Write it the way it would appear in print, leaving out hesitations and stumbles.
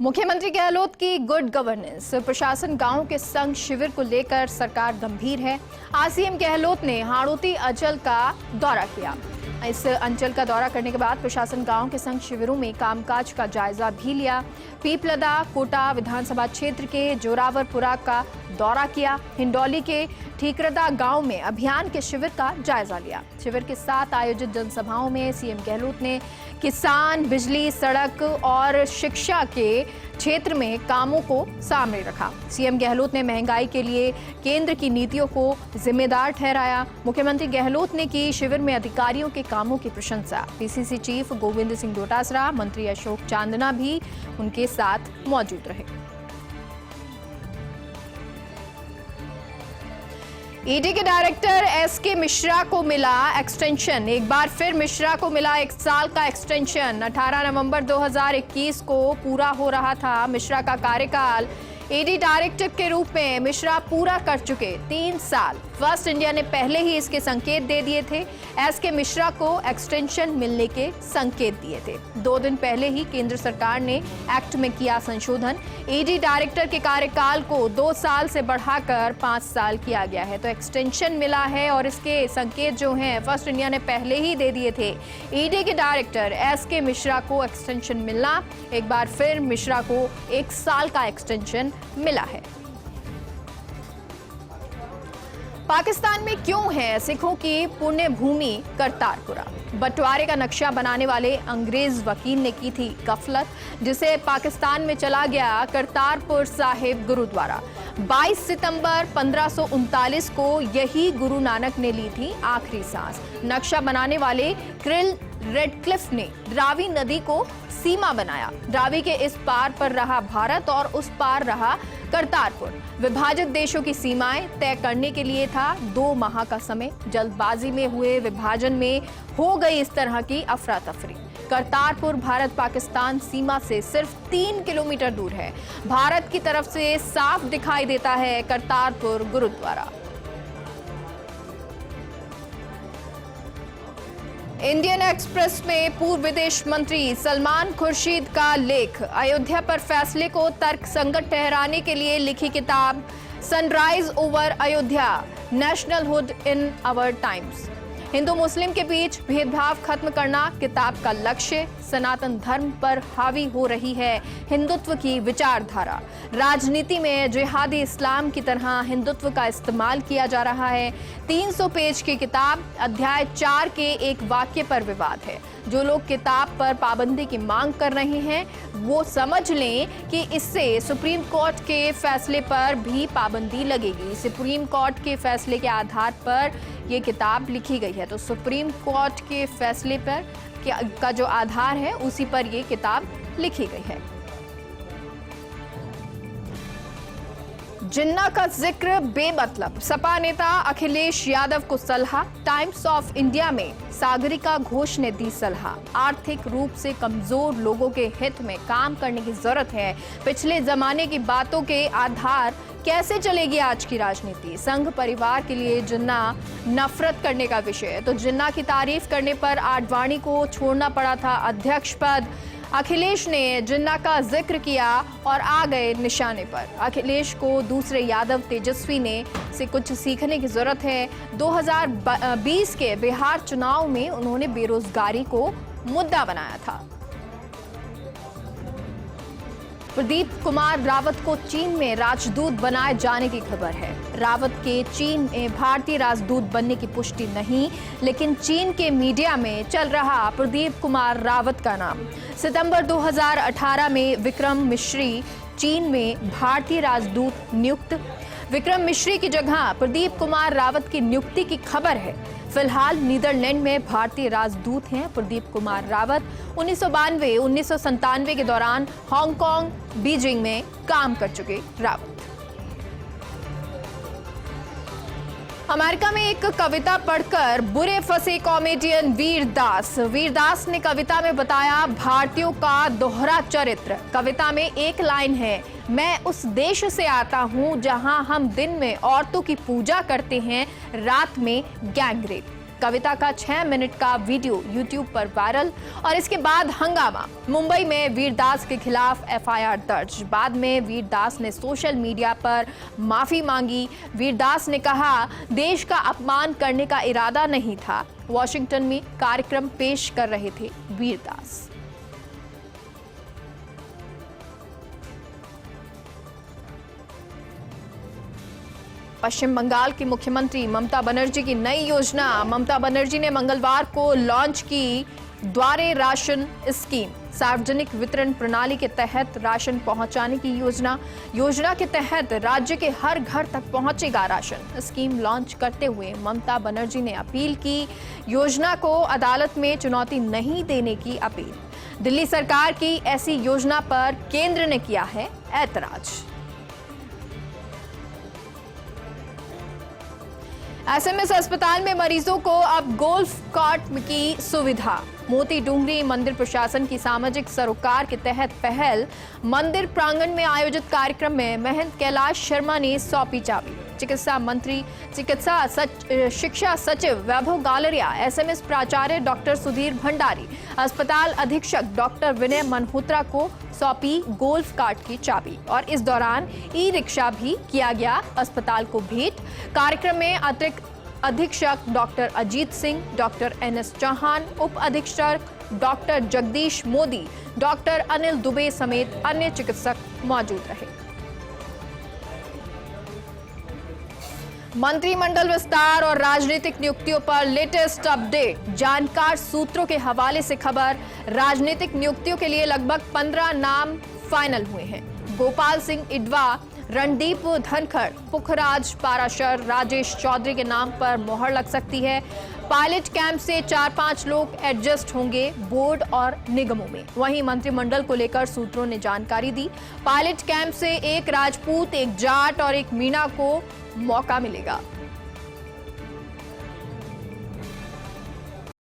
मुख्यमंत्री गहलोत की good governance, प्रशासन गांव के संग शिविर को लेकर सरकार गंभीर है। आज सीएम गहलोत ने हाड़ौती अंचल का दौरा किया। इस अंचल का दौरा करने के बाद प्रशासन गांव के संग शिविरों में कामकाज का जायजा भी लिया। पीपलदा कोटा विधानसभा क्षेत्र के जोरावरपुरा का दौरा किया। हिंडौली के ठीकरदा गांव में अभियान के शिविर का जायजा लिया। शिविर के साथ आयोजित जनसभाओं में सीएम गहलोत ने किसान, बिजली, सड़क और शिक्षा के क्षेत्र में कामों को सामने रखा। सीएम गहलोत ने महंगाई के लिए केंद्र की नीतियों को जिम्मेदार ठहराया। मुख्यमंत्री गहलोत ने की शिविर में अधिकारियों के कामों की प्रशंसा। पीसीसी चीफ गोविंद सिंह डोटासरा, मंत्री अशोक चांदना भी उनके साथ मौजूद रहे। ईडी के डायरेक्टर एसके मिश्रा को मिला एक्सटेंशन। एक बार फिर मिश्रा को मिला 1 साल का एक्सटेंशन। 18 नवंबर 2021 को पूरा हो रहा था मिश्रा का कार्यकाल। ईडी डायरेक्टर के रूप में मिश्रा पूरा कर चुके 3 साल। फर्स्ट इंडिया ने पहले ही इसके संकेत दे दिए थे। एसके मिश्रा को एक्सटेंशन मिलने के संकेत दिए थे। 2 दिन पहले ही केंद्र सरकार ने एक्ट में किया संशोधन। ईडी डायरेक्टर के कार्यकाल को 2 साल से बढ़ाकर 5 साल किया गया है, तो एक्सटेंशन मिला है और इसके संकेत जो हैं फर्स्ट इंडिया ने पहले ही दे दिए थे। ईडी के डायरेक्टर एसके मिश्रा को एक्सटेंशन मिलना, एक बार फिर मिश्रा को 1 साल का एक्सटेंशन मिला है। पाकिस्तान में क्यों है सिखों की पुण्य भूमि करतारपुरा? बंटवारे का नक्शा बनाने वाले अंग्रेज वकील ने की थी गफलत, जिसे पाकिस्तान में चला गया करतारपुर साहिब गुरुद्वारा। 22 सितंबर 1539 को यही गुरु नानक ने ली थी आखिरी सांस। नक्शा बनाने वाले क्रिल रेडक्लिफ ने रावी नदी को सीमा बनाया। रावी के इस पार पर रहा भारत और उस पार रहा करतारपुर। विभाजित देशों की सीमाएं तय करने के लिए था 2 माह का समय। जल्दबाजी में हुए विभाजन में हो गई इस तरह की अफरा तफरी। करतारपुर भारत पाकिस्तान सीमा से सिर्फ 3 किलोमीटर दूर है। भारत की तरफ से साफ दिखाई देता है करतारपुर गुरुद्वारा। इंडियन एक्सप्रेस में पूर्व विदेश मंत्री सलमान खुर्शीद का लेख। अयोध्या पर फैसले को तर्कसंगत ठहराने के लिए लिखी किताब sunrise over Ayodhya, nationhood in our times. हिंदू मुस्लिम के बीच भेदभाव खत्म करना किताब का लक्ष्य। सनातन धर्म पर हावी हो रही है हिंदुत्व की विचारधारा। राजनीति में जिहादी इस्लाम की तरह हिंदुत्व का इस्तेमाल किया जा रहा है। 300 पेज की किताब। अध्याय 4 के एक वाक्य पर विवाद है। जो लोग किताब पर पाबंदी की मांग कर रहे हैं वो समझ लें कि इससे सुप्रीम कोर्ट के फैसले पर भी पाबंदी लगेगी। सुप्रीम कोर्ट के फैसले के आधार पर ये किताब लिखी गई है, तो सुप्रीम कोर्ट के फैसले पर का जो आधार है उसी पर ये किताब लिखी गई है। जिन्ना का जिक्र बेमतलब, सपा नेता अखिलेश यादव को सलाह। टाइम्स ऑफ इंडिया में सागरिका घोष ने दी सलाह। आर्थिक रूप से कमजोर लोगों के हित में काम करने की जरूरत है। पिछले जमाने की बातों के आधार कैसे चलेगी आज की राजनीति? संघ परिवार के लिए जिन्ना नफरत करने का विषय, तो जिन्ना की तारीफ करने पर आडवाणी को छोड़ना पड़ा था अध्यक्ष पद। अखिलेश ने जिन्ना का जिक्र किया और आ गए निशाने पर। अखिलेश को दूसरे यादव तेजस्वी ने से कुछ सीखने की जरूरत है। 2020 के बिहार चुनाव में उन्होंने बेरोजगारी को मुद्दा बनाया था। प्रदीप कुमार रावत को चीन में राजदूत बनाए जाने की खबर है। रावत के चीन में भारतीय राजदूत बनने की पुष्टि नहीं, लेकिन चीन के मीडिया में चल रहा प्रदीप कुमार रावत का नाम। सितंबर 2018 में विक्रम मिश्री चीन में भारतीय राजदूत नियुक्त। विक्रम मिश्री की जगह प्रदीप कुमार रावत की नियुक्ति की खबर है। फिलहाल नीदरलैंड में भारतीय राजदूत हैं प्रदीप कुमार रावत। 1992-1997 के दौरान हांगकांग, बीजिंग में काम कर चुके रावत। अमेरिका में एक कविता पढ़कर बुरे फंसे कॉमेडियन वीरदास ने कविता में बताया भारतीयों का दोहरा चरित्र। कविता में एक लाइन है, मैं उस देश से आता हूं जहां हम दिन में औरतों की पूजा करते हैं, रात में गैंगरेप। कविता का 6 मिनट का वीडियो यूट्यूब पर वायरल और इसके बाद हंगामा। मुंबई में वीरदास के खिलाफ एफआईआर दर्ज। बाद में वीरदास ने सोशल मीडिया पर माफी मांगी। वीरदास ने कहा, देश का अपमान करने का इरादा नहीं था। वॉशिंगटन में कार्यक्रम पेश कर रहे थे वीरदास। पश्चिम बंगाल की मुख्यमंत्री ममता बनर्जी की नई योजना। ममता बनर्जी ने मंगलवार को लॉन्च की द्वारे राशन स्कीम। सार्वजनिक वितरण प्रणाली के तहत राशन पहुंचाने की योजना के तहत राज्य के हर घर तक पहुंचेगा राशन। स्कीम लॉन्च करते हुए ममता बनर्जी ने अपील की, योजना को अदालत में चुनौती नहीं देने की अपील। दिल्ली सरकार की ऐसी योजना पर केंद्र ने किया है ऐतराज। एसएमएस अस्पताल में मरीजों को अब गोल्फ कार्ट की सुविधा। मोती डूंगरी मंदिर प्रशासन की सामाजिक सरोकार के तहत पहल। मंदिर प्रांगण में आयोजित कार्यक्रम में महंत कैलाश शर्मा ने सौंपी चाबी। शिक्षा सचिव वैभव गालरिया, एसएमएस प्राचार्य डॉक्टर सुधीर भंडारी, अस्पताल अधीक्षक डॉक्टर विनय मल्होत्रा को सौंपी गोल्फ कार्ट की चाबी और इस दौरान ई रिक्शा भी किया गया अस्पताल को भेंट। कार्यक्रम में अतिरिक्त अधीक्षक doctor Ajit Singh, doctor NS Chauhan, उप अधीक्षक डॉक्टर जगदीश मोदी, डॉक्टर अनिल दुबे समेत अन्य चिकित्सक मौजूद रहे। मंत्रिमंडल विस्तार और राजनीतिक नियुक्तियों पर लेटेस्ट अपडेट। जानकार सूत्रों के हवाले से खबर, राजनीतिक नियुक्तियों के लिए लगभग 15 नाम फाइनल हुए हैं। गोपाल सिंह इडवा, रणदीप धनखड़, पुखराज पाराशर, राजेश चौधरी के नाम पर मोहर लग सकती है। पायलट कैंप से 4-5 लोग एडजस्ट होंगे बोर्ड और निगमों में। वहीं मंत्रिमंडल को लेकर सूत्रों ने जानकारी दी, पायलट कैंप से एक राजपूत, एक जाट और एक मीणा को मौका मिलेगा।